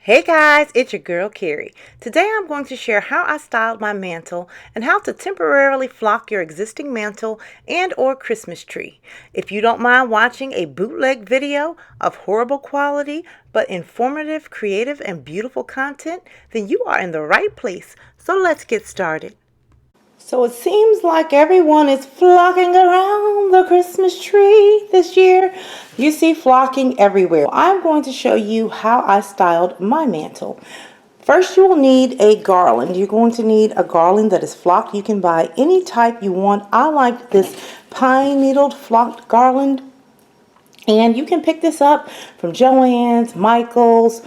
Hey guys, it's your girl Carrie. Today I'm going to share how I styled my mantle and how to temporarily flock your existing mantle and or Christmas tree. If you don't mind watching a bootleg video of horrible quality but informative, creative, and beautiful content, then you are in the right place. So let's get started. So it seems like everyone is flocking around the Christmas tree this year. You see flocking everywhere. I'm going to show you how I styled my mantle. First, you will need a garland. You're going to need a garland that is flocked. You can buy any type you want. I like this pine needled flocked garland. And you can pick this up from Joann's, Michael's,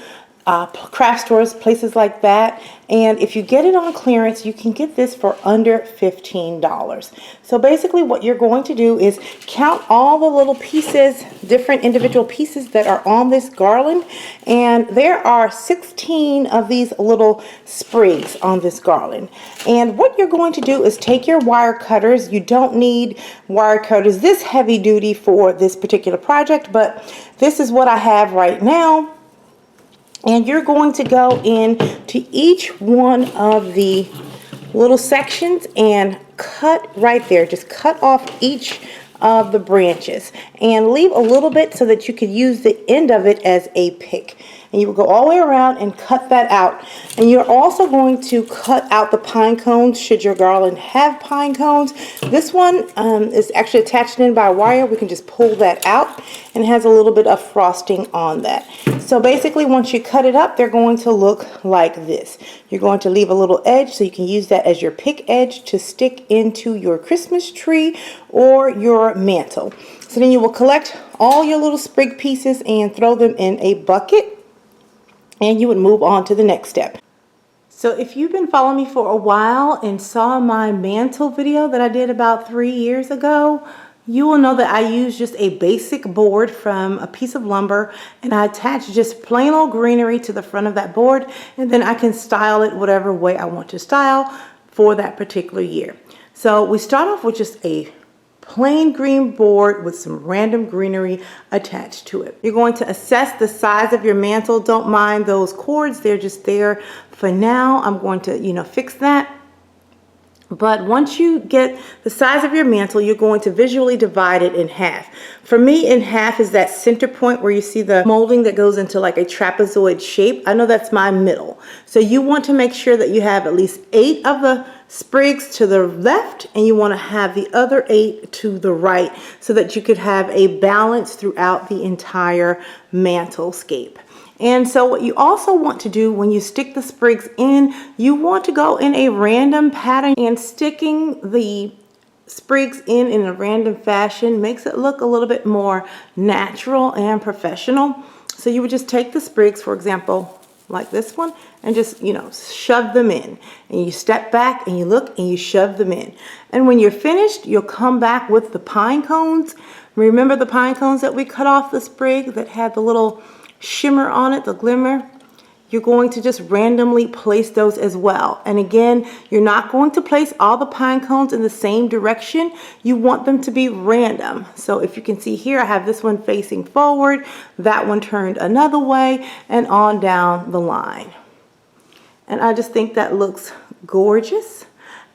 craft stores, places like that. And if you get it on clearance, you can get this for under $15. So basically what you're going to do is count all the little pieces, different individual pieces that are on this garland. And there are 16 of these little sprigs on this garland. And what you're going to do is take your wire cutters. You don't need wire cutters this heavy duty for this particular project, but this is what I have right now. And you're going to go in to each one of the little sections and cut right there. Just cut off each of the branches and leave a little bit so that you could use the end of it as a pick. And you will go all the way around and cut that out. And you're also going to cut out the pine cones should your garland have pine cones. This one is actually attached in by wire. We can just pull that out and it has a little bit of frosting on that. So basically once you cut it up, they're going to look like this. You're going to leave a little edge so you can use that as your pick edge to stick into your Christmas tree or your mantle. So then you will collect all your little sprig pieces and throw them in a bucket. And you would move on to the next step. So if you've been following me for a while and saw my mantle video that I did about 3 years ago, you will know that I used just a basic board from a piece of lumber and I attached just plain old greenery to the front of that board, and then I can style it whatever way I want to style for that particular year. So we start off with just a plain green board with some random greenery attached to it. You're going to assess the size of your mantle. Don't mind those cords, they're just there for now. I'm going to, fix that. But once you get the size of your mantle, you're going to visually divide it in half. For me, in half is that center point where you see the molding that goes into like a trapezoid shape. I know that's my middle. So you want to make sure that you have at least 8 of the sprigs to the left and you want to have the other 8 to the right so that you could have a balance throughout the entire mantle scape. And so what you also want to do when you stick the sprigs in, you want to go in a random pattern, and sticking the sprigs in a random fashion makes it look a little bit more natural and professional. So you would just take the sprigs, for example, like this one, and just, shove them in. And you step back and you look and you shove them in. And when you're finished, you'll come back with the pine cones. Remember the pine cones that we cut off the sprig that had the little shimmer on it, the glimmer? You're going to just randomly place those as well. And again, you're not going to place all the pine cones in the same direction. You want them to be random. So if you can see here, I have this one facing forward, that one turned another way, and on down the line. And I just think that looks gorgeous.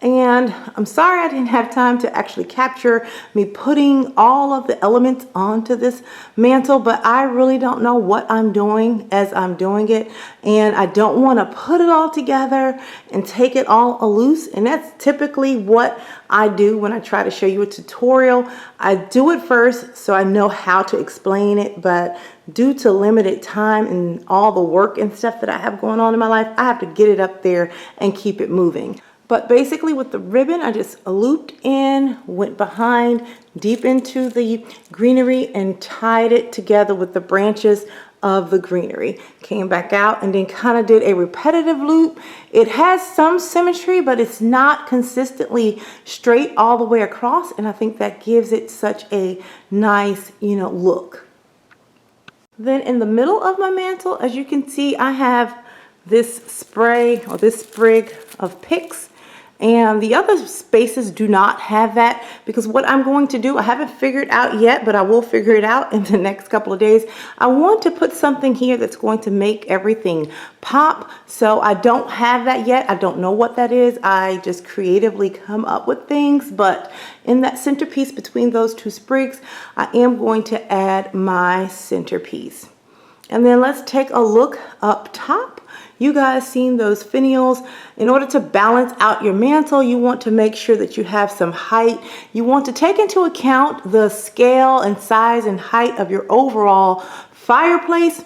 And I'm sorry I didn't have time to actually capture me putting all of the elements onto this mantle, but I really don't know what I'm doing as I'm doing it. And I don't want to put it all together and take it all loose. And that's typically what I do when I try to show you a tutorial. I do it first so I know how to explain it, but due to limited time and all the work and stuff that I have going on in my life, I have to get it up there and keep it moving. But basically with the ribbon, I just looped in, went behind, deep into the greenery and tied it together with the branches of the greenery. Came back out and then kind of did a repetitive loop. It has some symmetry, but it's not consistently straight all the way across. And I think that gives it such a nice, look. Then in the middle of my mantle, as you can see, I have this spray or this sprig of picks. And the other spaces do not have that, because what I'm going to do, I haven't figured out yet, but I will figure it out in the next couple of days. I want to put something here that's going to make everything pop. So I don't have that yet. I don't know what that is. I just creatively come up with things, but in that centerpiece between those two sprigs, I am going to add my centerpiece. And then let's take a look up top. You guys seen those finials. In order to balance out your mantle, you want to make sure that you have some height. You want to take into account the scale and size and height of your overall fireplace.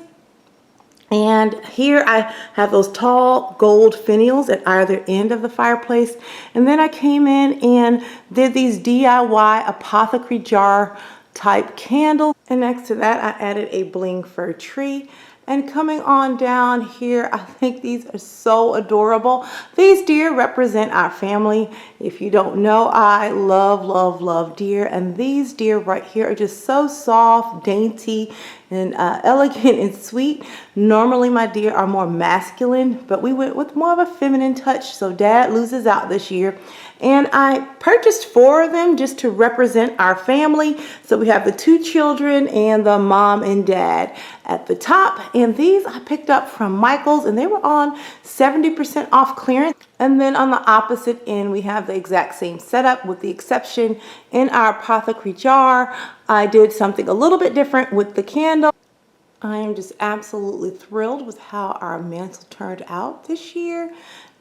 And here I have those tall gold finials at either end of the fireplace. And then I came in and did these DIY apothecary jar type candles. And next to that, I added a bling fir tree. And coming on down here, I think these are so adorable. These deer represent our family. If you don't know, I love, love, love deer. And these deer right here are just so soft, dainty, and elegant and sweet. Normally my deer are more masculine, but we went with more of a feminine touch, so Dad loses out this year. And I purchased 4 of them just to represent our family. So we have the 2 children and the mom and dad at the top. And these I picked up from Michael's, and they were on 70% off clearance. And then on the opposite end, we have the exact same setup, with the exception in our apothecary jar, I did something a little bit different with the candle. I am just absolutely thrilled with how our mantle turned out this year.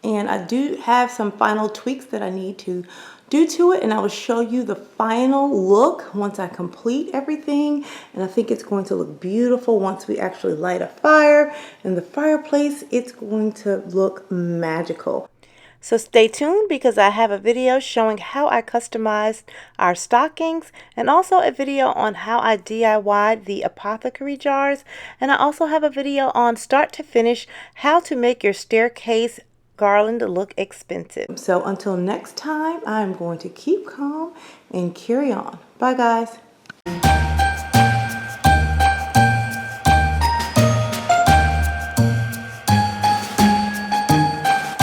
And I do have some final tweaks that I need to do to it, and I will show you the final look once I complete everything. And I think it's going to look beautiful once we actually light a fire in the fireplace. It's going to look magical. So stay tuned, because I have a video showing how I customized our stockings, and also a video on how I DIY'd the apothecary jars. And I also have a video on start to finish how to make your staircase garland look expensive. So until next time, I'm going to keep calm and carry on. Bye guys.